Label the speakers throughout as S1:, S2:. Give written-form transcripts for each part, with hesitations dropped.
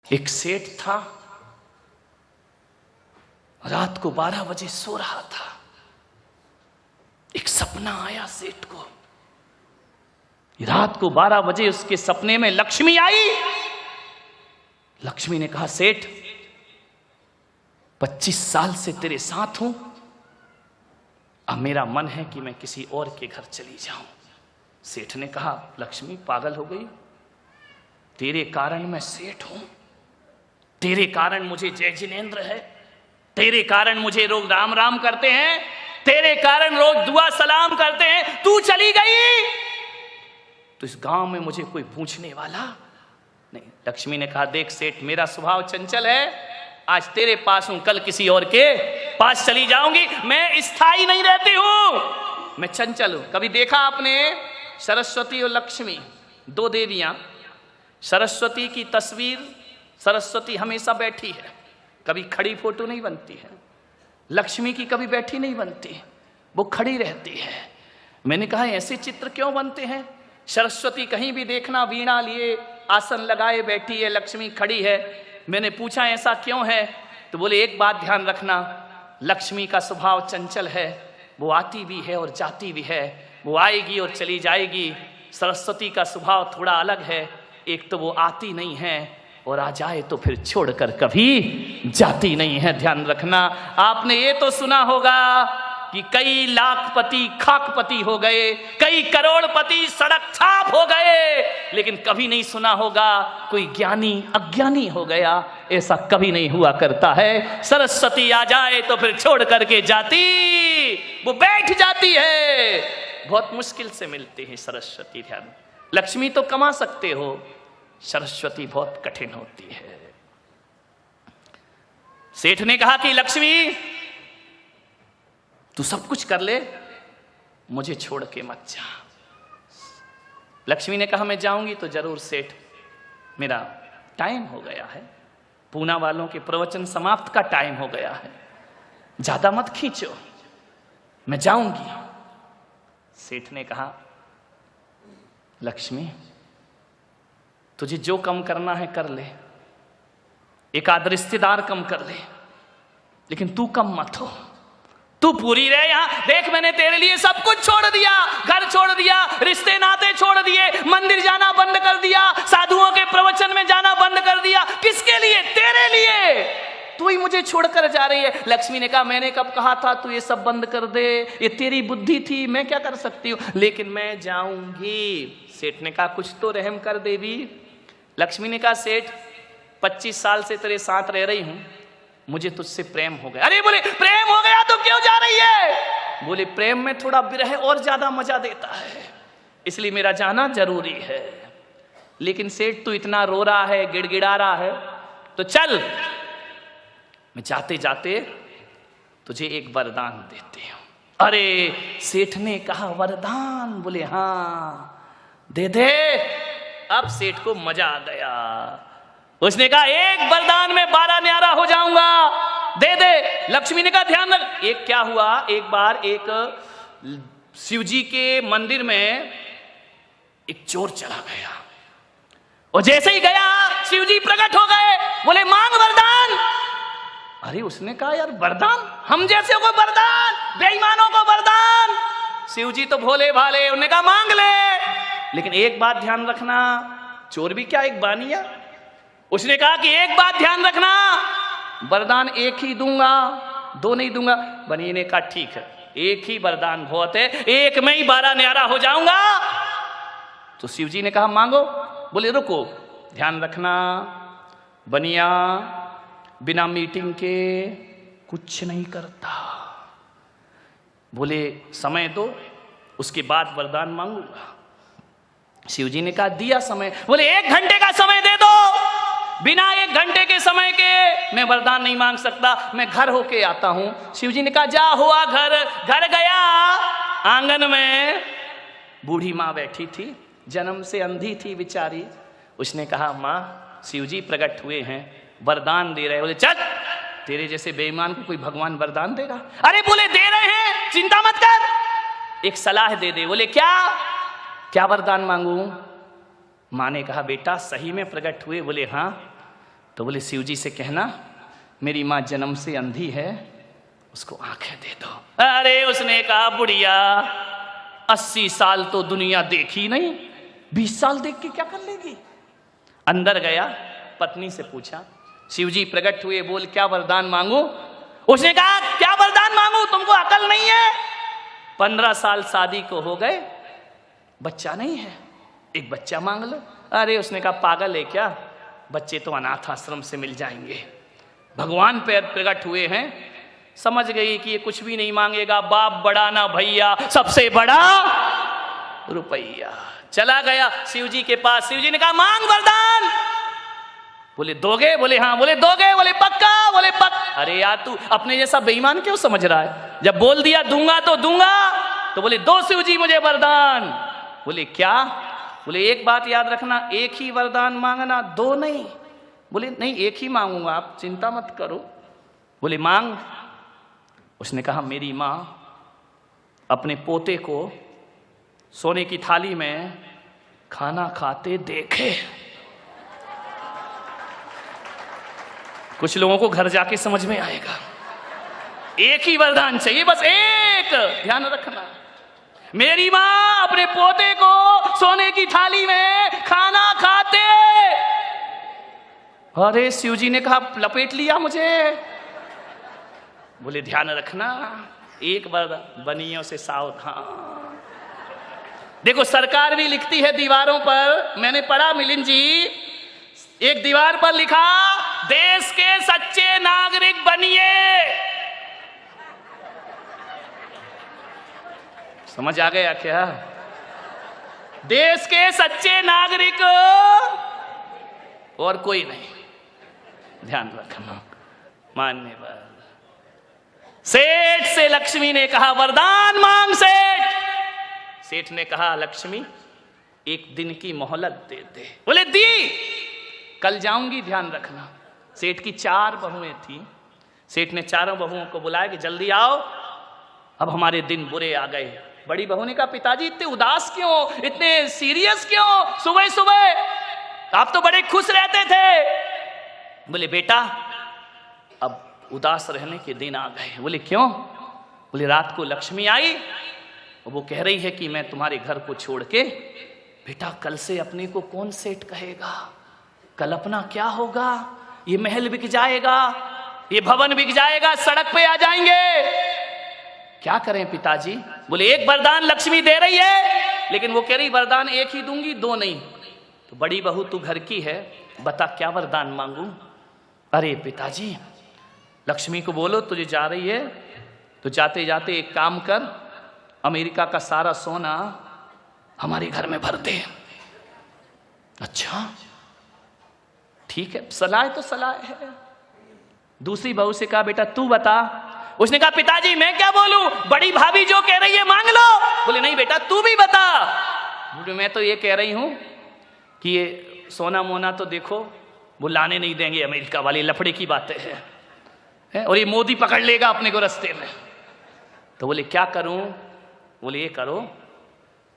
S1: एक सेठ था, रात को 12 बजे सो रहा था। एक सपना आया सेठ को। रात को 12 बजे उसके सपने में लक्ष्मी आई। लक्ष्मी ने कहा, सेठ 25 साल से तेरे साथ हूं, अब मेरा मन है कि मैं किसी और के घर चली जाऊं। सेठ ने कहा, लक्ष्मी पागल हो गई, तेरे कारण मैं सेठ हूं, तेरे कारण मुझे जय जिनेंद्र है, तेरे कारण मुझे लोग राम राम करते हैं, तेरे कारण लोग दुआ सलाम करते हैं, तू चली गई तो इस गांव में मुझे कोई पूछने वाला नहीं। लक्ष्मी ने कहा, देख सेठ, मेरा स्वभाव चंचल है, आज तेरे पास हूं, कल किसी और के पास चली जाऊंगी। मैं स्थायी नहीं रहती हूं, मैं चंचल हूं। कभी देखा आपने सरस्वती और लक्ष्मी, दो देवियां, सरस्वती की तस्वीर, सरस्वती हमेशा बैठी है, कभी खड़ी फोटो नहीं बनती है। लक्ष्मी की कभी बैठी नहीं बनती, वो खड़ी रहती है। मैंने कहा, ऐसे चित्र क्यों बनते हैं? सरस्वती कहीं भी देखना वीणा लिए आसन लगाए बैठी है, लक्ष्मी खड़ी है। मैंने पूछा ऐसा क्यों है? तो बोले, एक बात ध्यान रखना, लक्ष्मी का स्वभाव चंचल है, वो आती भी है और जाती भी है, वो आएगी और चली जाएगी। सरस्वती का स्वभाव थोड़ा अलग है, एक तो वो आती नहीं है और आ जाए तो फिर छोड़कर कभी जाती नहीं है। ध्यान रखना। आपने ये तो सुना होगा कि कई लाखपति खाकपति हो गए, कई करोड़पति सड़क छाप हो गए, लेकिन कभी नहीं सुना होगा कोई ज्ञानी अज्ञानी हो गया। ऐसा कभी नहीं हुआ करता है। सरस्वती आ जाए तो फिर छोड़ करके जाती, वो बैठ जाती है। बहुत मुश्किल से मिलते हैं सरस्वती। ध्यान, लक्ष्मी तो कमा सकते हो, सरस्वती बहुत कठिन होती है। सेठ ने कहा कि लक्ष्मी तू सब कुछ कर ले, मुझे छोड़ के मत जा। लक्ष्मी ने कहा, मैं जाऊंगी तो जरूर सेठ, मेरा टाइम हो गया है, पूना वालों के प्रवचन समाप्त का टाइम हो गया है, ज्यादा मत खींचो, मैं जाऊंगी। सेठ ने कहा, लक्ष्मी तुझे जो कम करना है कर ले, एक आध रिश्तेदार कम कर ले, लेकिन तू कम मत हो, तू पूरी रहे यहां। देख, मैंने तेरे लिए सब कुछ छोड़ दिया, घर छोड़ दिया, रिश्ते नाते छोड़ दिए, मंदिर जाना बंद कर दिया, साधुओं के प्रवचन में जाना बंद कर दिया। किसके लिए? तेरे लिए। तू ही मुझे छोड़कर जा रही है। लक्ष्मी ने कहा, मैंने कब कहा था तू ये सब बंद कर दे, ये तेरी बुद्धि थी, मैं क्या कर सकती हूँ, लेकिन मैं जाऊंगी। सेठ ने कहा, कुछ तो रहम कर देवी। लक्ष्मी ने कहा, सेठ 25 साल से तेरे साथ रह रही हूं, मुझे तुझसे प्रेम हो गया। अरे बोले, प्रेम हो गया तो क्यों जा रही है? बोले, प्रेम में थोड़ा विरह और ज्यादा मजा देता है, इसलिए मेरा जाना जरूरी है। लेकिन सेठ तू इतना रो रहा है, गिड़गिड़ा रहा है, तो चल, मैं जाते जाते तुझे एक वरदान देती हूं। अरे सेठ ने कहा, वरदान? बोले, हाँ दे दे। अब सेठ को मजा आ गया। उसने कहा, एक वरदान में 12 न्यारा हो जाऊंगा, दे दे। लक्ष्मी ने कहा, ध्यान रख। एक क्या हुआ, एक बार एक शिव जी के मंदिर में एक चोर चला गया, और जैसे ही गया शिव जी प्रकट हो गए। बोले, मांग वरदान। अरे उसने कहा, यार वरदान, हम जैसे को वरदान, बेईमानों को वरदान। शिव जी तो भोले भाले, उन्होंने कहा, मांग ले, लेकिन एक बात ध्यान रखना, चोर भी क्या एक बानिया। उसने कहा कि एक बात ध्यान रखना, वरदान एक ही दूंगा, दो नहीं दूंगा। बनिए ने कहा, ठीक है, एक ही वरदान बहुत है, एक में ही 12 न्यारा हो जाऊंगा। तो शिव जी ने कहा, मांगो। बोले, रुको, ध्यान रखना, बनिया बिना मीटिंग के कुछ नहीं करता। बोले, समय दो, उसके बाद वरदान मांगूंगा। शिव जी ने कहा, दिया समय। बोले, 1 घंटे का समय दे दो, बिना 1 घंटे के समय के मैं वरदान नहीं मांग सकता, मैं घर होके आता हूं। शिव जी ने कहा, जा हुआ घर। घर गया, आंगन में बूढ़ी माँ बैठी थी, जन्म से अंधी थी बेचारी। उसने कहा, माँ शिव जी प्रकट हुए हैं, वरदान दे रहे। बोले, चल, तेरे जैसे बेईमान को कोई भगवान वरदान देगा? अरे बोले, दे रहे हैं, चिंता मत कर, एक सलाह दे दे। बोले, क्या क्या वरदान मांगू? माँ ने कहा, बेटा सही में प्रकट हुए? बोले, हाँ। तो बोले शिव जी से कहना मेरी माँ जन्म से अंधी है, उसको आंखें दे दो। अरे उसने कहा बुढ़िया 80 साल तो दुनिया देखी नहीं, 20 साल देख के क्या कर लेगी। अंदर गया, पत्नी से पूछा, शिव जी प्रकट हुए, बोल क्या वरदान मांगू। उसने कहा क्या वरदान मांगू, तुमको अकल नहीं है। 15 साल शादी को हो गए, बच्चा नहीं है, एक बच्चा मांग लो। अरे उसने कहा पागल है क्या, बच्चे तो अनाथ आश्रम से मिल जाएंगे। भगवान पे प्रकट हुए हैं, समझ गई कि ये कुछ भी नहीं मांगेगा, बाप बड़ा ना भैया, सबसे बड़ा रुपया। चला गया शिव जी के पास। शिव जी ने कहा मांग वरदान। बोले दोगे, बोले हाँ, बोले दोगे, बोले पक्का, बोले पक्का। अरे यार तू अपने जैसा बेईमान क्यों समझ रहा है, जब बोल दिया दूंगा तो दूंगा। तो बोले दो शिव जी मुझे वरदान। बोले क्या, बोले एक बात याद रखना, एक ही वरदान मांगना, दो नहीं। बोले नहीं एक ही मांगूंगा, आप चिंता मत करो। बोले मांग। उसने कहा मेरी माँ अपने पोते को सोने की थाली में खाना खाते देखे। कुछ लोगों को घर जाके समझ में आएगा। एक ही वरदान चाहिए, बस एक, ध्यान रखना। मेरी माँ अपने पोते को सोने की थाली में खाना खाते। अरे शिव जी ने कहा लपेट लिया मुझे। बोले ध्यान रखना, एक वरदान, बनियों से सावधान। देखो सरकार भी लिखती है दीवारों पर, मैंने पढ़ा मिलिंद जी, एक दीवार पर लिखा देश के सच्चे नागरिक बनिए। समझ आ गया क्या, देश के सच्चे नागरिक और कोई नहीं, ध्यान रखना। मान्यवर सेठ से लक्ष्मी ने कहा वरदान मांग। सेठ ने कहा लक्ष्मी एक दिन की मोहलत दे दे। बोले दी, कल जाऊंगी, ध्यान रखना। सेठ की 4 बहुएं थी। सेठ ने चारों बहुओं को बुलाया कि जल्दी आओ, अब हमारे दिन बुरे आ गए। बड़ी बहू ने कहा पिताजी इतने उदास क्यों, इतने सीरियस क्यों सुबह सुबह, आप तो बड़े खुश रहते थे। बोले बेटा अब उदास रहने के दिन आ गए। बोले क्यों। बोले रात को लक्ष्मी आई और वो कह रही है कि मैं तुम्हारे घर को छोड़ के, बेटा कल से अपने को कौन सेठ कहेगा, कल अपना क्या होगा, ये महल बिक जाएगा, ये भवन बिक जाएगा, सड़क पे आ जाएंगे, क्या करें पिताजी। बोले एक वरदान लक्ष्मी दे रही है, लेकिन वो कह रही वरदान एक ही दूंगी, 2 नहीं। तो बड़ी बहू तू घर की है, बता क्या वरदान मांगू। अरे पिताजी लक्ष्मी को बोलो तुझे जा रही है तो जाते जाते एक काम कर, अमेरिका का सारा सोना हमारे घर में भर दे। अच्छा ठीक है, सलाह तो सलाह है। दूसरी बहू से कहा बेटा तू बता। उसने कहा पिताजी मैं क्या बोलूं, बड़ी भाभी जो कह रही है मांग लो। बोले नहीं बेटा तू भी बता। बोले मैं तो ये कह रही हूं कि ये सोना मोना तो देखो वो लाने नहीं देंगे अमेरिका वाले, लफड़े की बातें हैं, और ये मोदी पकड़ लेगा अपने को रास्ते में। तो बोले क्या करूं। बोले ये करो,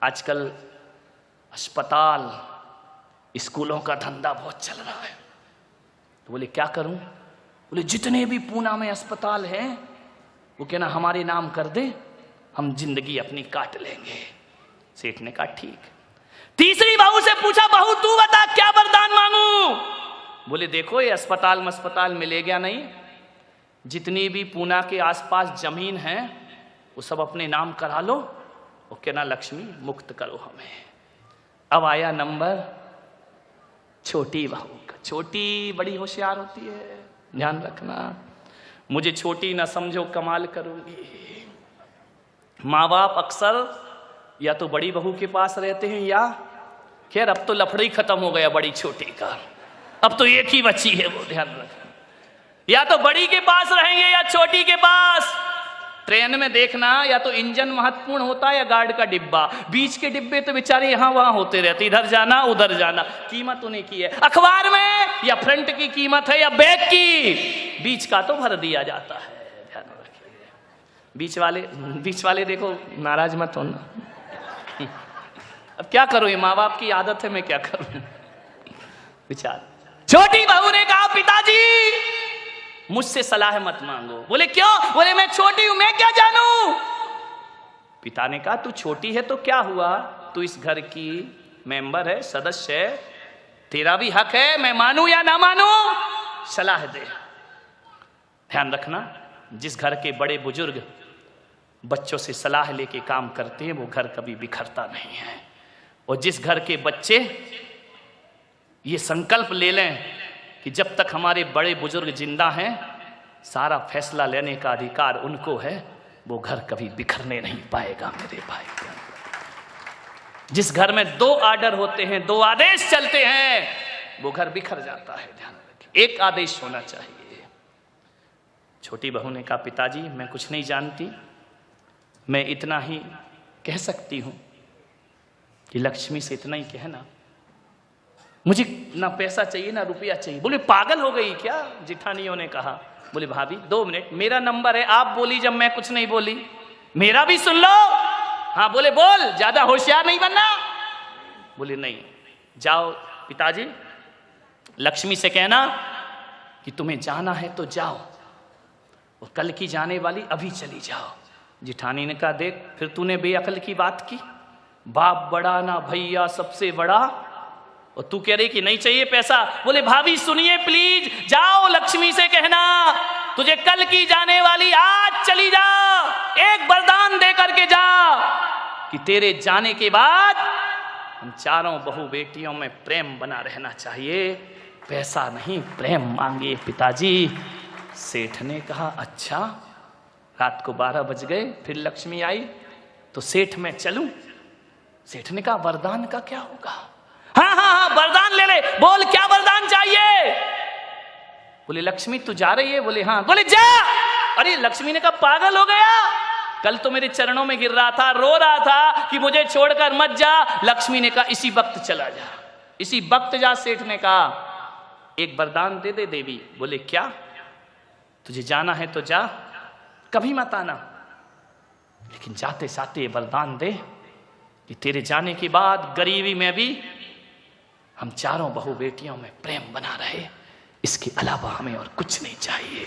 S1: आजकल अस्पताल स्कूलों का धंधा बहुत चल रहा है। तो बोले क्या करूं। बोले जितने भी पूना में अस्पताल हैं वो कहना हमारे नाम कर दे, हम जिंदगी अपनी काट लेंगे। सेठ ने कहा ठीक। तीसरी बहू से पूछा बहू तू बता क्या वरदान मांगू। बोले देखो ये अस्पताल मिलेगा नहीं, जितनी भी पूना के आसपास जमीन है वो सब अपने नाम करा लो, वो कहना लक्ष्मी मुक्त करो हमें। अब आया नंबर छोटी बहू का। छोटी बड़ी होशियार होती है, ध्यान रखना, मुझे छोटी ना समझो कमाल करूंगी। माँ बाप अक्सर या तो बड़ी बहू के पास रहते हैं या, खैर अब तो लफड़ा ही खत्म हो गया बड़ी छोटी का, अब तो एक ही बच्ची है वो, ध्यान रखना, या तो बड़ी के पास रहेंगे या छोटी के पास। ट्रेन में देखना या तो इंजन महत्वपूर्ण होता है या गार्ड का डिब्बा, बीच के डिब्बे तो बेचारे यहाँ वहां होते रहते, इधर जाना उधर जाना, कीमत उन्हीं की है। अखबार में या फ्रंट की कीमत है या बैग की, बीच का तो भर दिया जाता है, ध्यान रखिए। बीच वाले देखो नाराज मत होना। अब क्या करो, ये माँ बाप की आदत है, मैं क्या करूं। विचार छोटी बहू ने कहा पिताजी मुझसे सलाह मत मांगो। बोले क्यों? बोले मैं छोटी हूं, मैं क्या जानूं। पिता ने कहा तू छोटी है तो क्या हुआ, तू इस घर की मेंबर है, सदस्य है, तेरा भी हक है, मैं मानूं या ना मानूं, सलाह दे। ध्यान रखना, जिस घर के बड़े बुजुर्ग बच्चों से सलाह लेके काम करते हैं वो घर कभी बिखरता नहीं है। और जिस घर के बच्चे ये संकल्प ले लें कि जब तक हमारे बड़े बुजुर्ग जिंदा हैं सारा फैसला लेने का अधिकार उनको है, वो घर कभी बिखरने नहीं पाएगा मेरे भाई। जिस घर में 2 आर्डर होते हैं, 2 आदेश चलते हैं, वो घर बिखर जाता है। ध्यान रखिए, एक आदेश होना चाहिए। छोटी बहू ने कहा पिताजी मैं कुछ नहीं जानती, मैं इतना ही कह सकती हूं कि लक्ष्मी से इतना ही कहना, मुझे ना पैसा चाहिए ना रुपया चाहिए। बोले पागल हो गई क्या? जिठानियों ने कहा। बोले भाभी 2 मिनट, मेरा नंबर है, आप बोली जब मैं कुछ नहीं बोली, मेरा भी सुन लो। हाँ बोले बोल, ज्यादा होशियार नहीं बनना। बोले नहीं, जाओ पिताजी लक्ष्मी से कहना कि तुम्हें जाना है तो जाओ, और कल की जाने वाली अभी चली जाओ। जिठानी ने कहा देख फिर तूने बेअकल की बात की, बाप बड़ा ना भैया सबसे बड़ा, और तू कह रही कि नहीं चाहिए पैसा। बोले भाभी सुनिए प्लीज, जाओ लक्ष्मी से कहना तुझे कल की जाने वाली आज चली जा, एक वरदान दे करके जा कि तेरे जाने के बाद हम चारों बहू बेटियों में प्रेम बना रहना चाहिए, पैसा नहीं प्रेम मांगे पिताजी। सेठ ने कहा अच्छा। रात को 12 बज गए, फिर लक्ष्मी आई तो सेठ मैं चलूं। सेठ ने कहा वरदान का क्या होगा? हाँ हाँ हाँ वरदान ले ले, बोल क्या वरदान चाहिए। बोले लक्ष्मी तू जा रही है? बोले हाँ। बोले जा। अरे लक्ष्मी ने कहा पागल हो गया, कल तो मेरे चरणों में गिर रहा था, रो रहा था कि मुझे छोड़कर मत जा। लक्ष्मी ने कहा इसी वक्त चला जा, इसी वक्त जा। सेठ ने कहा एक वरदान दे दे देवी। बोले क्या? तुझे जाना है तो जा, कभी मत आना, लेकिन जाते जाते वरदान दे कि तेरे जाने के बाद गरीबी में भी हम चारों बहू बेटियों में प्रेम बना रहे, इसके अलावा हमें और कुछ नहीं चाहिए।